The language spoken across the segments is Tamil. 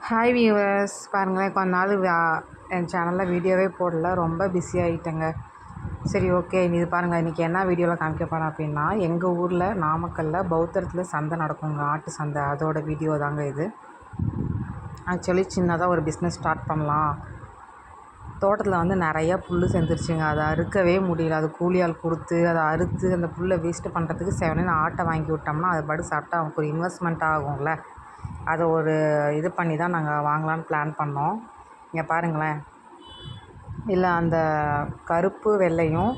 ஹாய் வியூவர்ஸ், பாருங்களேன், கொஞ்ச நாள் என் சேனலில் வீடியோவே போடல, ரொம்ப பிஸி ஆகிட்டேங்க. சரி, ஓகே, இது பாருங்கள், இன்றைக்கி என்ன வீடியோவில் காமிக்க போகிறேன் அப்படின்னா, எங்கள் ஊரில் நாமக்கல்லில் பௌத்தரத்தில் சந்தை நடக்குங்க, ஆட்டு சந்தை. அதோட வீடியோ தாங்க இது. ஆக்சுவலி சின்னதாக ஒரு பிஸ்னஸ் ஸ்டார்ட் பண்ணலாம். தோட்டத்தில் வந்து நிறையா புல் செஞ்சிருச்சுங்க, அதை அறுக்கவே முடியல. அது கூலியால் கொடுத்து அதை அறுத்து அந்த புல்லை வேஸ்ட்டு பண்ணுறதுக்கு செவனேன்னு ஆட்டை வாங்கி விட்டோம்னா அது பாட்டு சாப்பிட்டா அவங்களுக்கு ஒரு இன்வெஸ்ட்மெண்ட் ஆகும்ல. அதை ஒரு இது பண்ணி தான் நாங்கள் வாங்கலான்னு பிளான் பண்ணோம். இங்கே பாருங்களேன், இல்லை அந்த கருப்பு வெள்ளையும்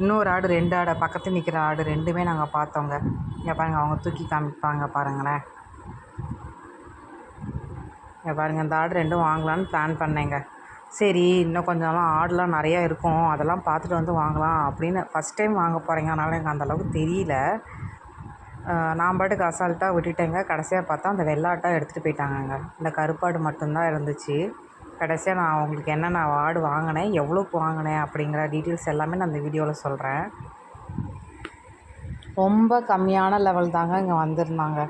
இன்னொரு ஆடு, 2 ஆடை பக்கத்தில் நிற்கிற ஆடு ரெண்டுமே நாங்கள் பார்த்தோங்க. இங்கே பாருங்கள், அவங்க தூக்கி காமிப்பாங்க பாருங்களேன். இங்கே பாருங்கள், இந்த ஆடு ரெண்டும் வாங்கலான்னு பிளான் பண்ணேங்க. சரி, இன்னும் கொஞ்சம் நாள் ஆடுலாம் நிறையா இருக்கும், அதெல்லாம் பார்த்துட்டு வந்து வாங்கலாம் அப்படின்னு. ஃபஸ்ட் டைம் வாங்க போகிறேங்க, அதனால் எனக்கு அந்தளவுக்கு தெரியல. நான் பாட்டுக்கு அசால்ட்டாக விட்டுட்டேங்க. கடைசியாக பார்த்தா அந்த வெள்ளாட்டை எடுத்துகிட்டு போயிட்டாங்கங்க. இந்த கருப்பாடு மட்டும்தான் இருந்துச்சு. கடைசியாக நான் அவங்களுக்கு என்னென்ன ஆடு வாங்கினேன், எவ்வளோக்கு வாங்கினேன் அப்படிங்கிற டீட்டெயில்ஸ் எல்லாமே நான் இந்த வீடியோவில் சொல்கிறேன். ரொம்ப கம்மியான லெவல் தாங்க இங்கே வந்திருந்தாங்க.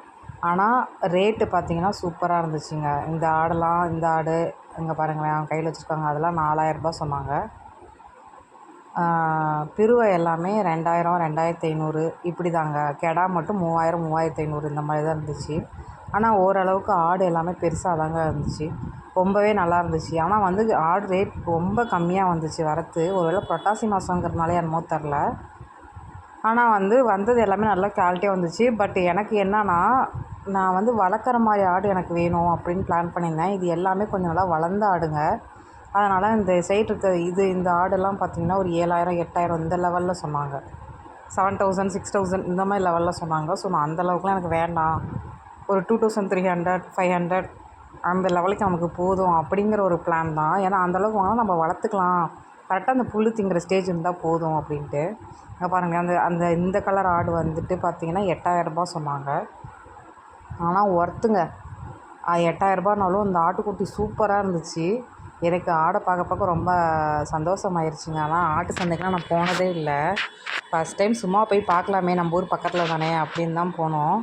ஆனால் ரேட்டு பார்த்திங்கன்னா சூப்பராக இருந்துச்சுங்க. இந்த ஆடெல்லாம், இந்த ஆடு இங்கே பாருங்களேன், அவங்க கையில் வச்சுருக்காங்க, அதெல்லாம் 4000 சொன்னாங்க. பிருவை எல்லாமே 2000, 2500 இப்படி தாங்க. கெடா மட்டும் 3000, 3500 இந்த மாதிரி தான் இருந்துச்சு. ஆனால் ஓரளவுக்கு ஆடு எல்லாமே பெருசாக தாங்க இருந்துச்சு, ரொம்பவே நல்லா இருந்துச்சு. ஆனால் வந்து ஆடு ரேட் ரொம்ப கம்மியாக வந்துச்சு வரத்து. ஒருவேளை புரட்டாசி மாதங்கிறதுனாலே என்னமோ தெரில. ஆனால் வந்தது எல்லாமே நல்லா குவாலிட்டியாக வந்துச்சு. பட் எனக்கு என்னன்னா, நான் வந்து வளர்க்குற மாதிரி ஆடு எனக்கு வேணும் அப்படின்னு பிளான் பண்ணியிருந்தேன். இது எல்லாமே கொஞ்சம் நல்லா வளர்ந்த ஆடுங்க. அதனால் இந்த சைடு இருக்க இந்த ஆடெல்லாம் பார்த்திங்கன்னா ஒரு 7000, 8000 இந்த லெவலில் சொன்னாங்க. 7000, 6000 இந்த மாதிரி லெவலில் சொன்னாங்க. ஸோ நான் அந்தளவுக்குலாம் எனக்கு வேண்டாம், ஒரு 2300, 500 அந்த லெவலுக்கு நமக்கு போதும் அப்படிங்கிற ஒரு பிளான் தான். ஏன்னா அந்தளவுக்கு வாங்கினா நம்ம வளர்த்துக்கலாம், கரெக்டாக அந்த புல் திங்கிற ஸ்டேஜ் இருந்தால் போதும் அப்படின்ட்டு. அங்கே பாருங்கள், இந்த கலர் ஆடு வந்துட்டு பார்த்திங்கன்னா 8000 சொன்னாங்க. ஆனால் ஒர்த்துங்க. 8000 இந்த ஆட்டுக்குட்டி சூப்பராக இருந்துச்சு. எனக்கு ஆடை பார்க்க ரொம்ப சந்தோஷமாயிருச்சுங்க. ஆனால் ஆட்டு சந்தைக்கெலாம் நான் போனதே இல்லை. ஃபஸ்ட் டைம் சும்மா போய் பார்க்கலாமே, நம்ம ஊர் பக்கத்தில் தானே அப்படின்னு தான் போனோம்.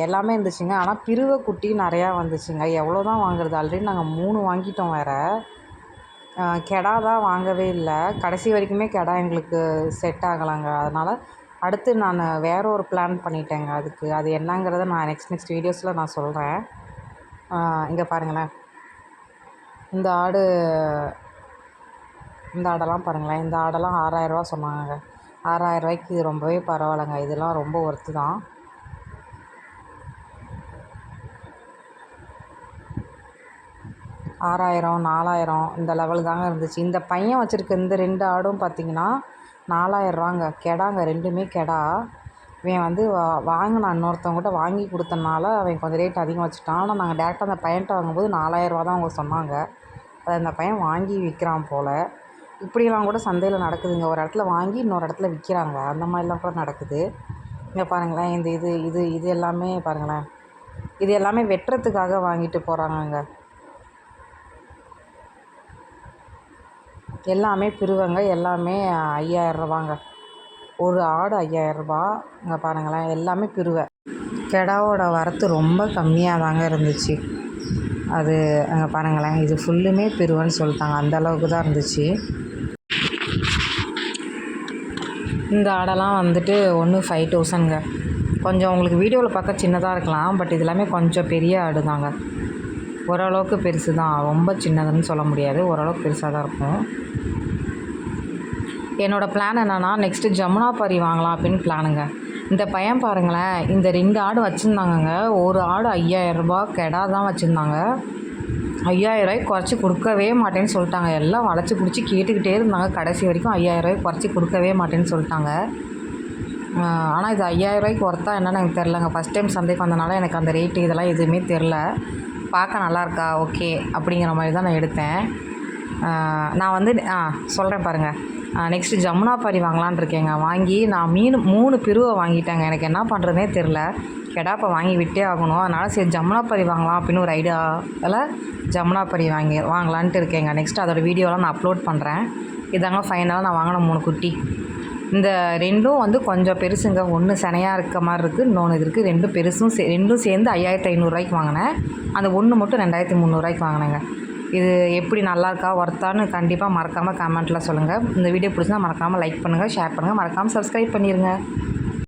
எல்லாமே இருந்துச்சுங்க. ஆனால் பிருவை குட்டி நிறையா வந்துச்சுங்க. எவ்வளோ தான் வாங்குறது, ஆல்ரெடி நாங்கள் 3 வாங்கிட்டோம் வேறு. கெடா தான் வாங்கவே இல்லை. கடைசி வரைக்குமே கெடா எங்களுக்கு செட் ஆகலைங்க. அதனால் அடுத்து நான் வேறு ஒரு பிளான் பண்ணிட்டேங்க அதுக்கு. அது என்னங்கிறத நான் நெக்ஸ்ட் வீடியோஸில் நான் சொல்கிறேன். இங்கே பாருங்களேன், இந்த ஆடெல்லாம் பாருங்களேன். இந்த ஆடெல்லாம் 6000 சொன்னாங்க. 6000 இது ரொம்பவே பரவாயில்லைங்க. இதெல்லாம் ரொம்ப ஒர்த்து தான். ஆறாயிரம், 4000 இந்த லெவல் தாங்க இருந்துச்சு. இந்த பையன் வச்சுருக்க இந்த 2 ஆடும் பார்த்திங்கன்னா 4000 கெடாங்க, ரெண்டுமே கெடா. இவன் வாங்கினான், இன்னொருத்தவங்ககிட்ட வாங்கி கொடுத்தனால அவன் கொஞ்சம் ரேட் அதிகம் வச்சுட்டான். ஆனால் நாங்கள் டேரெக்டாக அந்த பையன்கிட்ட வாங்கும்போது 4000 தான் அவங்க சொன்னாங்க. அதை அந்த பையன் வாங்கி விற்கிறான் போல். இப்படிலாம் கூட சந்தையில் நடக்குதுங்க. ஒரு இடத்துல வாங்கி இன்னொரு இடத்துல விற்கிறாங்க, அந்த மாதிரிலாம் கூட நடக்குது. இங்கே பாருங்களேன், இது எல்லாமே பாருங்களேன், இது எல்லாமே வெட்டுறதுக்காக வாங்கிட்டு போகிறாங்கங்க. எல்லாமே பிருவங்க, எல்லாமே 5000 ஒரு ஆடு 5000. இங்கே பாருங்களேன், எல்லாமே பிருவை. கெடாவோட வரத்து ரொம்ப கம்மியாக தாங்க இருந்துச்சு. அது அங்கே பாருங்களேன், இது ஃபுல்லுமே பிருவைன்னு சொல்லிட்டாங்க, அந்தளவுக்கு தான் இருந்துச்சு. இந்த ஆடெல்லாம் ஒன்று 5000ங்க. கொஞ்சம் உங்களுக்கு வீடியோவில் பார்க்க சின்னதாக இருக்கலாம், பட் இது எல்லாமே கொஞ்சம் பெரிய ஆடு தாங்க. ஓரளவுக்கு பெருசு தான், ரொம்ப சின்னதுன்னு சொல்ல முடியாது, ஓரளவுக்கு பெருசாக தான் இருக்கும். என்னோடய பிளான் என்னென்னா, நெக்ஸ்ட்டு ஜமுனாபாரி வாங்கலாம் அப்படின்னு பிளானுங்க. இந்த பையன் பாருங்களேன், இந்த 2 ஆடு வச்சுருந்தாங்கங்க. ஒரு ஆடு 5000 கெடா தான் வச்சுருந்தாங்க. 5000 குறைச்சி கொடுக்கவே மாட்டேன்னு சொல்லிட்டாங்க. எல்லாம் வளைச்சி பிடிச்சி கேட்டுக்கிட்டே இருந்தாங்க. கடைசி வரைக்கும் 5000 குறைச்சி கொடுக்கவே மாட்டேன்னு சொல்லிட்டாங்க. ஆனால் இது 5000 ஒர்த்தா என்னென்னு எனக்கு தெரிலங்க. ஃபஸ்ட் டைம் சந்தைக்கு வந்தனால எனக்கு அந்த ரேட்டு இதெல்லாம் எதுவுமே தெரில. பார்க்க நல்லாயிருக்கா, ஓகே அப்படிங்கிற மாதிரி தான் நான் எடுத்தேன். நான் சொல்கிறேன் பாருங்கள். நெக்ஸ்ட்டு ஜமுனாபாரி வாங்கலான் இருக்கேங்க. வாங்கி நான் 3 பிருவை வாங்கிட்டேங்க. எனக்கு என்ன பண்ணுறதுனே தெரில. கெடாப்பை வாங்கி விட்டே ஆகணும். அதனால் சரி ஜமுனாபாரி வாங்கலாம் அப்படின்னு ஒரு ஐடியாவில் ஜமுனாபாரி வாங்கலான்ட்டு இருக்கேங்க. நெக்ஸ்ட்டு அதோடய வீடியோலாம் நான் அப்லோட் பண்ணுறேன். இதாங்க ஃபைனலாக நான் வாங்கின 3 குட்டி. இந்த ரெண்டும் வந்து கொஞ்சம் பெருசுங்க. ஒன்று சினையாக இருக்க மாதிரி இருக்குது, இன்னொன்று இது இருக்குது. ரெண்டும் பெருசும் ரெண்டும் சேர்ந்து 5500 வாங்கினேன். அந்த ஒன்று மட்டும் 2300 வாங்கினேங்க. இது எப்படி நல்லாயிருக்கா ஒர்த்தான்னு கண்டிப்பாக மறக்காமல் கமெண்ட்டில் சொல்லுங்கள். இந்த வீடியோ பிடிச்சினா மறக்காமல் லைக் பண்ணுங்கள், ஷேர் பண்ணுங்கள், மறக்காமல் சப்ஸ்கிரைப் பண்ணிடுங்க.